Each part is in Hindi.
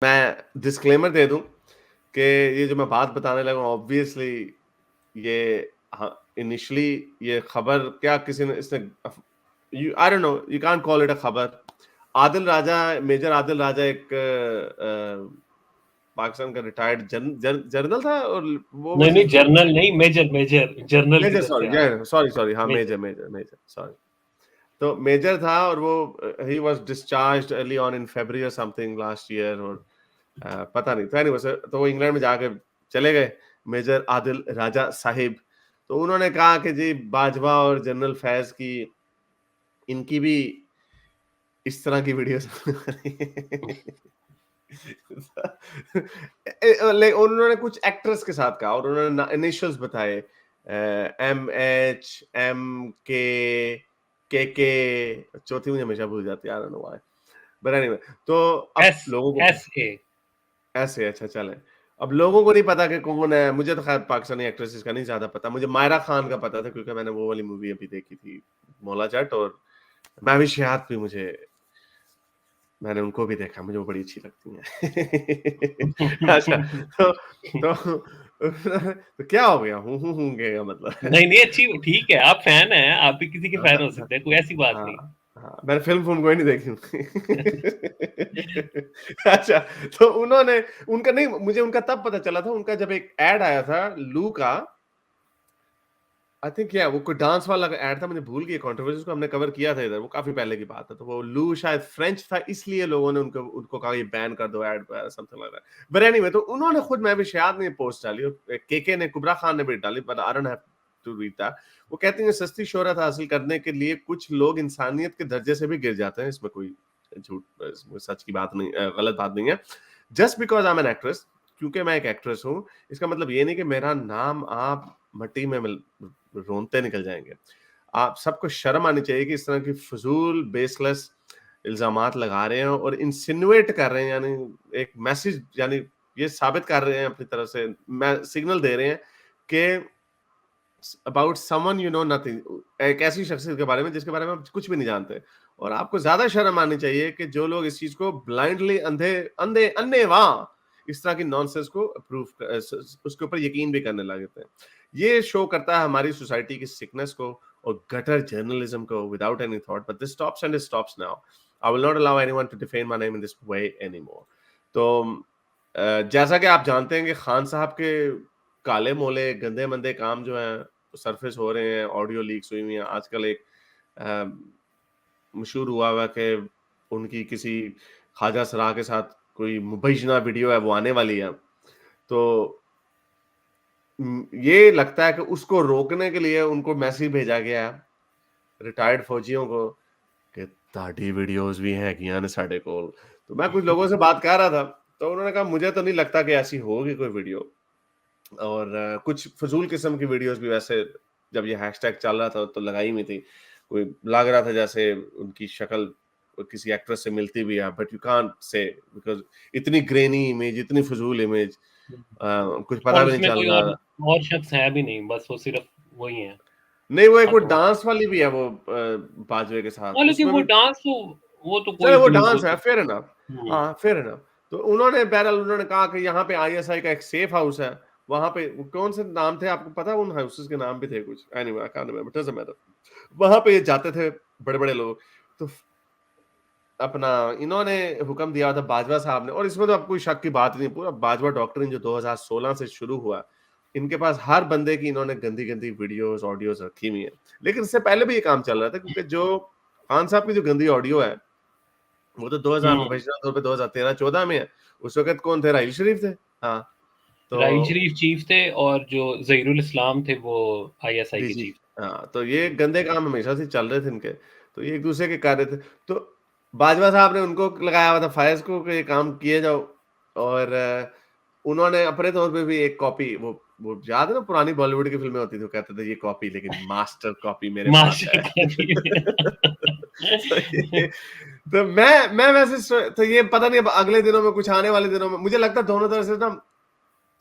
मैं डिस्क्लेमर दे दूं कि ये जो मैं बात बताने लगा हूं ऑब्वियसली ये इनिशियली ये खबर क्या किसी ने इसने I don't know you can't call it a खबर। आदिल राजा मेजर आदिल राजा एक पाकिस्तान का रिटायर्ड जनरल था और वो नहीं वाज नहीं, हिज नेम जर्नल नहीं, मेजर मेजर, जर्नल मेजर किधर से आ गया? सॉरी सॉरी हाँ मेजर। Major sorry. तो मेजर था और वो he was discharged early on in February और समथिंग लास्ट ईयर और पता नहीं। तो एनीवेज तो वो इंग्लैंड में जाके चले गए मेजर आदिल राजा साहिब। तो उन्होंने कहा कि जी बाजवा और जनरल फैज की इनकी भी इस तरह की वीडियोस उन्होंने कुछ एक्ट्रेस के साथ कहा और उन्होंने इनिशियल्स बताए MH MK चौथी मुझे हमेशा भूल जाती है I don't know why but anyway. तो अब एस लोगों को एस ए। ऐसे अच्छा चले। अब लोगों को नहीं पता कि कौन है। मुझे तो खैर पाकिस्तानी एक्ट्रेसेस का नहीं ज्यादा पता। मुझे मायरा खान का पता था क्योंकि मैंने वो वाली मूवी अभी देखी थी मौला जट और मैं भी शिहात भी मुझे मैंने उनको भी देखा मुझे वो बड़ी अच्छी लगती हैं। अच्छा तो क्या हो गया हूँ का मतलब नहीं नहीं, अच्छी, ठीक है, आप फैन हैं, आप भी किसी के फैन हो सकते हैं, कोई ऐसी बात नहीं। हाँ हाँ मैंने फिल्म कोई नहीं देखी अच्छा तो उन्होंने उनका नहीं मुझे उनका तब पता चला था उनका जब एक एड आया था लू का आई थिंक वो कोई डांस वाला एड था मुझे भूल गई कंट्रोवर्सी को हमने कवर किया था इधर वो काफी पहले की बात है। तो वो लू शायद फ्रेंच था इसलिए लोगों ने उनको उनको कहा ये बैन कर दो and something like that but anyway. तो उन्होंने खुद मैं भी शायद ने पोस्ट डाली और केके ने कुबरा खान ने भी डाली but I don't have to read that. वो कहती हैं सस्ती शोहरत हासिल करने के लिए कुछ लोग इंसानियत के दर्जे से भी गिर जाते हैं। इसमें कोई झूठ इसमें सच की बात नहीं गलत बात नहीं है। Just because I am an actress क्योंकि मैं एक एक्ट्रेस हूँ इसका मतलब ये नहीं कि मेरा नाम आप मट्टी में रोनते निकल जाएंगे। आप सबको शर्म आनी चाहिए कि इस तरह की फजूल बेसलेस इल्जामात लगा रहे हैं और इंसिनुएट कर रहे हैं यानी एक मैसेज यानी ये साबित कर रहे हैं अपनी तरफ से सिग्नल दे रहे हैं कि about someone you know nothing एक ऐसी शख्सियत के बारे में जिसके बारे में आप कुछ भी नहीं जानते। और आपको ज्यादा शर्म आनी चाहिए कि जो लोग इस चीज को ब्लाइंडली अंधे अंधे अन्नेवाह इस तरह की नॉनसेंस को अप्रूव उसके ऊपर यकीन भी करने लगे थे। ये शो करता है हमारी सोसाइटी की सिकनेस को और गटर जर्नलिज्म को without any thought but this stops and stops now. I will not allow anyone to defame my name in this way anymore. तो जैसा कि आप जानते हैं कि खान साहब के काले मोले गंदे मंदे काम जो हैं सरफेस हो रहे हैं ऑडियो लीक्स हुई हुई हैं। आजकल एक मशहूर हुआ कि उनकी किसी ख्वाजा सराह के साथ कोई मुबैना वीडियो है वो आने वाली है। तो ये लगता है कि उसको रोकने के लिए उनको मैसेज भेजा गया है रिटायर्ड फौजियों को कि ताड़ी वीडियोस भी हैं कि यानी साढ़े को। तो मैं कुछ लोगों से बात कर रहा था तो उन्होंने कहा मुझे तो नहीं लगता कि ऐसी होगी कोई वीडियो। और कुछ फजूल किस्म की वीडियोस भी वैसे जब ये हैशटैग चल रहा था तो लगाई हुई थी। कोई लग रहा था जैसे उनकी शक्ल किसी एक्ट्रेस से मिलती भी है but you can't say because इतनी ग्रेनी इमेज इतनी फजूल इमेज कुछ पता और भी नहीं उसमें चल कोई रहा। और शख्स है भी नहीं, बस वो सिर्फ वही है। नहीं वो एक वो अब डांस वाली भी है वो बाजवे के साथ हाँ, लेकिन उसमें वो भी डांस तो, वो तो चलो कोई वो नहीं बोल डांस है फेयर सकता। इनफ। हाँ फेयर इनफ। तो उन्होंने बहरहाल उन्होंने कहा कि यहाँ पे आईएसआई का एक सेफ हाउस है वहां पे कौन से नाम थे आपको पता है उन हाउसेस के नाम भी थे कुछ anyway I can't remember doesn't matter. वहां पे ये जाते थे बड़े बड़े लोग। तो अपना इन्होंने हुक्म दिया था बाजवा साहब ने और इसमें तो अब कोई शक की बात नहीं पूरा बाजवा डॉक्टरीन जो 2016 से शुरू हुआ इनके पास हर बंदे की इन्होंने गंदी गंदी वीडियोस ऑडियोस रखी हुई है। लेकिन इससे पहले भी ये काम चल रहा था क्योंकि जो खान साहब की जो गंदी ऑडियो है वो तो 2000 हम्म। प्रोफेशनल तौर पे 2013-14 में है। उस वक्त कौन थे राहिल शरीफ थे। हाँ तो राहिल शरीफ चीफ थे और जो जहीरुल इस्लाम थे वो आईएसआई के डीजी चीफ हाँ तो ये गंदे काम हमेशा से चल रहे थे इनके। तो ये एक दूसरे के कार्य थे। तो बाजवा साहब ने उनको लगाया हुआ था फायज को कि ये काम किए जाओ। और उन्होंने अपने तौर पे भी एक कॉपी वो याद है ना पुरानी बॉलीवुड की फिल्में होती थी वो कहते थे ये कॉपी लेकिन मास्टर कॉपी मेरे पास है। मास्टर कॉपी में। तो ये तो मैं वैसे तो ये पता नहीं अब अगले दिनों में कुछ आने वाले दिनों में मुझे लगता है दोनों तरफ से ना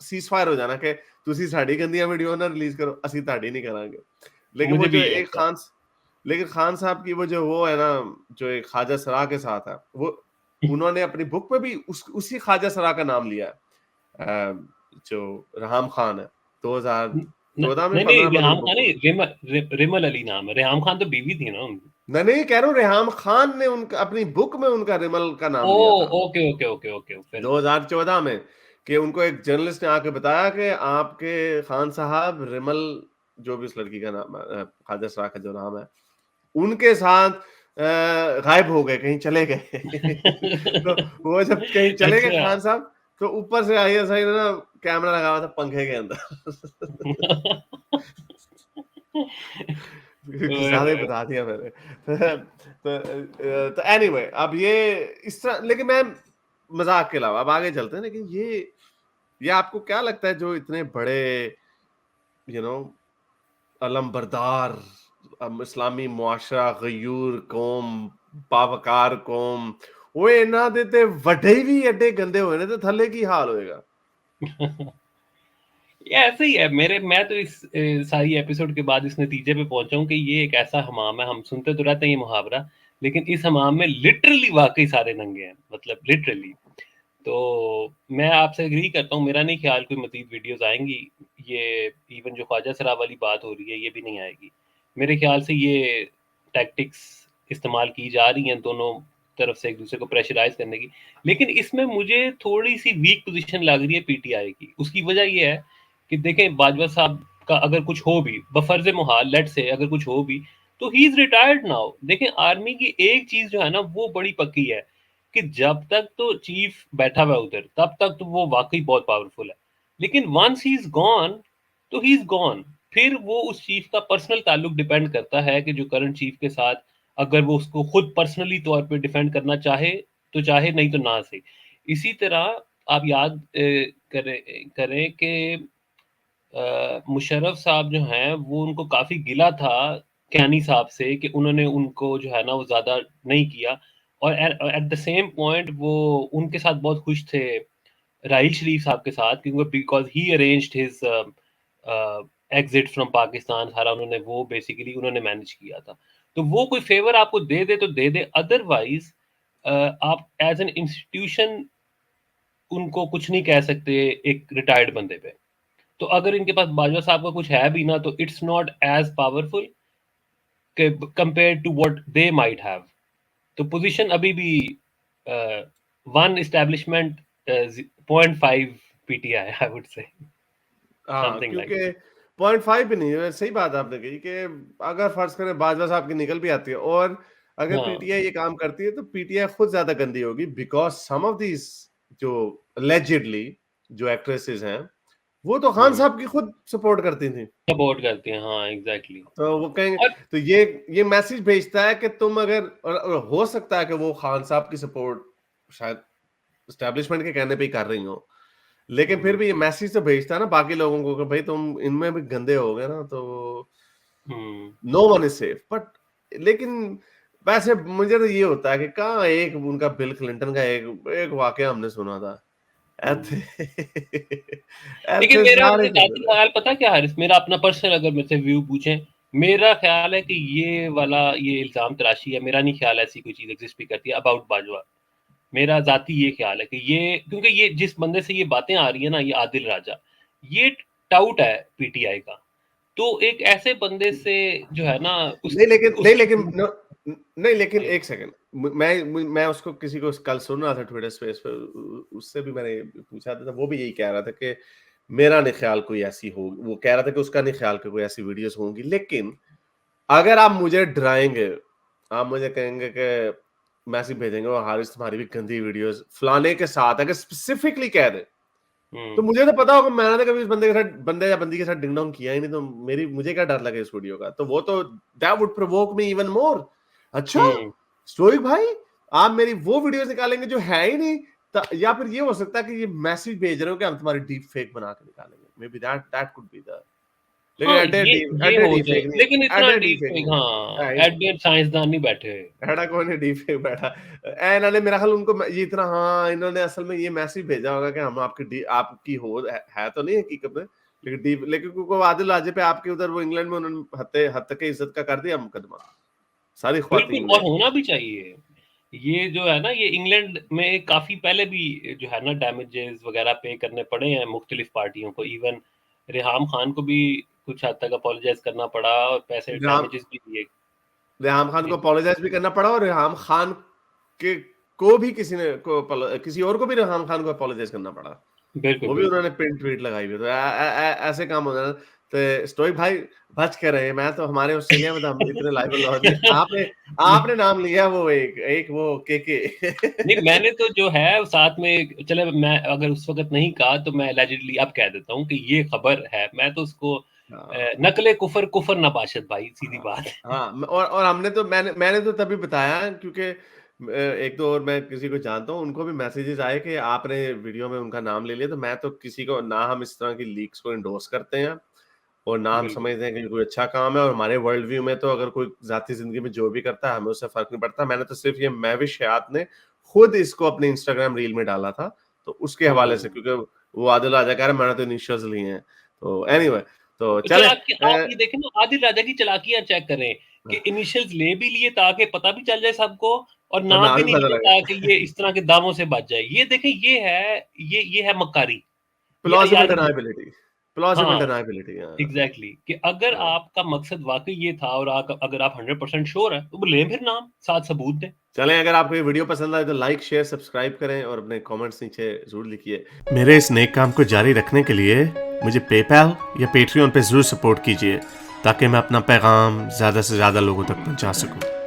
सीज फायर हो जाना कि ਤੁਸੀਂ ਸਾਡੀ गंदियां वीडियो ना रिलीज करो ਅਸੀਂ ਤੁਹਾਡੀ नहीं करांगे। लेकिन वो मुझे जो भी ये एक लगता है। लेकिन खान साहब की वो जो वो है ना जो एक ख्वाजा सरा के साथ है वो उन्होंने अपनी बुक में भी उसी ख्वाजा सरा का नाम लिया जो रेहाम खान है 2014 में नहीं 15 नहीं, में रेहाम उन्होंने बुक। खान नहीं, रिमल अली नाम है। रेहाम खान तो बीवी थी ना उनकी। मैं नहीं कह रहा हूँ, रेहाम खान ने उनका अपनी बुक में उनका रिमल का नाम ओ लिया था ओके ओके ओके ओके, फिर 2014 में, कि उनको एक जर्नलिस्ट ने आके बताया कि आपके खान साहब रिमल, जो भी उस लड़की का नाम ख्वाजा सरा का जो नाम है, उनके साथ गायब हो गए, कहीं चले गए। तो वो जब कहीं चले गए अच्छा। खान साहब, तो ऊपर से आईएसआई ने ना कैमरा लगा हुआ था पंखे के अंदर। ओए ज्यादा ही होए। बता दिया मैंने। तो एनीवे, अब ये इस तरह, लेकिन मैं मजाक के अलावा अब आगे चलते हैं, लेकिन ये आपको क्या लगता है जो इतने बड़े यू नो अलमबरदार इस्लामी मुआशरा गयूर कौम पावकार कौम, वो इन्ना दे ते वड्डे भी एडे गंदे होए ने ते थल्ले की हाल होएगा। ये ऐसे ही है मैं तो इस सारी एपिसोड के बाद इस नतीजे पे पहुंचा हूं कि ये एक ऐसा हमाम है। हम सुनते तो रहते हैं ये मुहावरा, लेकिन इस हमाम में लिटरली वाकई सारे नंगे हैं, मतलब लिटरली। तो मैं आपसे एग्री करता हूँ, मेरा नहीं ख्याल कोई मजीद वीडियोस आएंगी। ये इवन जो ख्वाजा सरा वाली बात हो रही है ये भी नहीं आएगी मेरे ख्याल से। ये टैक्टिक्स इस्तेमाल की जा रही हैं दोनों तरफ से एक दूसरे को प्रेशराइज करने की। लेकिन इसमें मुझे थोड़ी सी वीक पोजीशन लग रही है पीटीआई की। उसकी वजह ये है कि देखें बाजवा साहब का अगर कुछ हो भी बफर्ज मुहाल, लेट से अगर कुछ हो भी, तो ही इज रिटायर्ड नाउ। देखें आर्मी की एक चीज जो है ना वो बड़ी पक्की है कि जब तक तो चीफ बैठा हुआ है उधर तब तक तो वो वाकई बहुत पावरफुल है। लेकिन वंस ही इज गॉन तो ही इज गॉन। फिर वो उस चीफ का पर्सनल ताल्लुक डिपेंड करता है कि जो करंट चीफ के साथ अगर वो उसको खुद पर्सनली तौर पे डिफेंड करना चाहे तो चाहे, नहीं तो ना से। इसी तरह आप याद करें कि मुशर्रफ साहब जो हैं वो उनको काफ़ी गिला था कैनी साहब से कि उन्होंने उनको जो है ना वो ज़्यादा नहीं किया। और एट द सेम पॉइंट वो उनके साथ बहुत खुश थे राहिल शरीफ साहब के साथ, क्योंकि because he arranged his exit from Pakistan. सारा उन्होंने वो बेसिकली उन्होंने मैनेज किया था। तो वो कोई फेवर आपको दे दे तो दे दे, अदरवाइज आप एज एन इंस्टीट्यूशन उनको कुछ नहीं कह सकते एक रिटायर्ड बंदे पे। तो अगर इनके पास बाजवा साहब का कुछ है भी ना तो it's not as powerful compare to what they might have. तो पोजीशन अभी भी one establishment 0.5 PTI I would say, हाँ, समथिंग लाइक क्योंकि 0.5 भी नहीं है, सही बात आपने कही कि अगर फर्ज करें बाजवा साहब की निकल भी आती है, और अगर दैट। हाँ पीटीआई ये काम करती है, तो पीटीआई खुद ज्यादा गंदी होगी, बिकॉज सम ऑफ दीज जो allegedly जो एक्ट्रेसेस हैं, वो तो खान साहब की खुद सपोर्ट करती थी। सपोर्ट करते हैं, हाँ एग्जैक्टली exactly. तो वो कहेंगे, और तो ये मैसेज भेजता है कि तुम अगर, और हो सकता है कि वो खान साहब की सपोर्ट शायद एस्टेब्लिशमेंट के कहने पे ही कर रही हो, लेकिन फिर हम्म, भी ये मैसेज तो भेजता है ना बाकी लोगों को कि भाई तुम इनमें भी गंदे हो गए ना, तो hmm, no one is safe. But लेकिन वैसे मुझे तो ये होता है कि कहाँ, एक उनका बिल क्लिंटन का एक एक वाकया हमने सुना था, ऐसे हम्म। लेकिन ऐसे मेरा सारे अपने कर जाती देते हैं। ख्याल पता क्या हारिस, मेरा अपना पर्सनल अगर मेरे से व्यू पूछें, मेरा ख्याल है कि ये वाला ये इल्जाम तराशी है। मेरा नहीं ख्याल ऐसी कोई चीज एग्जिस्ट भी करती है अबाउट बाजवा। मेरा जाती ये ख्याल है कि ये, क्योंकि ये जिस बंदे से ये बातें आ रही है ना, ये आदिल राजा, ये टाउट है पीटीआई का। तो एक ऐसे बंदे से जो है ना नहीं लेकिन उस नहीं लेकिन नहीं लेकिन एक सेकंड, मैं उसको किसी को कल सुन रहा था ट्विटर स्पेस पे, उससे भी मैंने पूछा था, वो भी यही कह रहा था कि मेरा नहीं ख्याल कोई ऐसी हो, वो कह रहा था कि उसका नहीं ख्याल कि कोई ऐसी वीडियोस होंगी, लेकिन अगर आप मुझे डराएंगे, आप मुझे कहेंगे कि मैसेज भेजेंगे और हारिस तुम्हारी भी गंदी वीडियोस फलाने के साथ, अगर स्पेसिफिकली कह दे, तो हम्म, मुझे तो पता होगा, मैंने तो कभी इस बंदे के साथ, बंदे या बंदी के साथ डिंग डोंग किया ही नहीं, तो मुझे क्या डर लगे इस वीडियो का, तो वो तो that would provoke me even more. अच्छा हम्म। स्टोइक भाई, आप मेरी वो वीडियोस निकालेंगे जो है ही नहीं, या फिर ये हो सकता है कि ये मैसेज भेज रहे हो कि हम तुम्हारी डीप फेक बना के निकालेंगे, may be that that could be the, लेकिन हाँ ये एडे हो डीप जाए, फेक नहीं, लेकिन इतना एडे डीप डीप फेक फेक, नहीं हाँ है ही नहीं, एडमिट साइंसदान नहीं बैठे हुए। एडा कौन है डीप फेक बैठा, इन्होंने मेरा ख्याल उनको ये इतना, हाँ इन्होंने असल में ये मैसेज भेजा होगा कि हम आपकी है तो नहीं हकीकत में, लेकिन डीप, लेकिन क्योंकि आदिल राजे पे आपके उधर वो इंग्लैंड में उन्होंने हद तक के इज्जत का कर दिया मुकदमा सारी बिल्कुल, ख्वातीन और ने। होना भी चाहिए। ये जो है ना, ये इंग्लैंड में काफी पहले भी जो है ना डैमेजेस वगैरह पे करने पड़े हैं मुख्तलिफ पार्टियों को। इवन रेहाम खान को भी कुछ हद तक अपोलोजाइज करना पड़ा और पैसे रेहाम डैमेजेस भी दिए। रेहाम खान को जी, अपोलोजाइज भी करना पड़ा, और रेहाम खान के को भी किसी और को भी रेहाम खान को अपोलोजाइज करना पड़ा। बिल्कुल वो भी बिल्कुल। उन्होंने पिन ट्वीट लगाई हुई है। तो ऐसे काम हो जाना। तो स्टोइक भाई बच के रहे। मैं तो हमारे ऑस्ट्रेलिया में तो हम इतने लाइबल लॉ नहीं। आपने आपने नाम लिया वो एक एक वो केके। नहीं, मैंने तो जो है साथ में, चले मैं अगर उस वक्त नहीं कहा तो मैं एलिजिडली अब कह देता हूँ कि ये खबर है। मैं तो उसको हाँ, नकले कुफर कुफर नबाशत भाई, सीधी हाँ, बात है। हाँ। और हमने तो मैंने तो तभी बताया क्योंकि एक तो और मैं किसी को जानता हूँ, उनको भी मैसेजेस आए कि आपने वीडियो में उनका नाम ले लिया। तो मैं तो किसी को ना, हम इस तरह की लीक्स को एंडोर्स करते हैं और ना हम बिल्कुल समझते हैं कि कोई अच्छा काम है। और हमारे वर्ल्ड व्यू में तो अगर कोई ज़ाती ज़िंदगी में जो भी करता है, हमें उससे फ़र्क नहीं पड़ता। मैंने तो सिर्फ़ ये महविश हयात ने खुद इसको अपने इंस्टाग्राम रील में डाला था, तो उसके हवाले से, हम्म। क्योंकि वो आदिल राजा कह रहा है मैंने तो इनिशियल्स लिए हैं। तो एनीवे, तो चलें चालाकी आप ये देखें ना, आदिल राजा की चालाकियां चेक करें कि इनिशियल्स ले भी लिए ताकि पता भी चल जाए सबको, और और नाम नाम भी ही नहीं पता लिए लगे। ताकि ये इस तरह के दावों से बच जाए। ये देखें, ये है मक्कारी, ये प्लॉजिबल अय्यारी है। डिनायबिलिटी, प्लॉजिबल हाँ, डिनायबिलिटी, हाँ, एग्जैक्टली कि अगर हाँ। आपका मकसद वाकई ये था और अगर आप 100% श्योर है तो ले फिर नाम, साथ सबूत दें। चलें, अगर आपको ये वीडियो पसंद आए तो लाइक, शेयर, सब्सक्राइब करें और अपने कमेंट्स नीचे ज़रूर लिखिए। मेरे इस नेक काम को जारी रखने के लिए मुझे पेपैल या पेट्रियन पे ज़रूर सपोर्ट कीजिए, ताकि मैं अपना पैगाम ज़्यादा से ज़्यादा लोगों तक पहुंचा सकूं।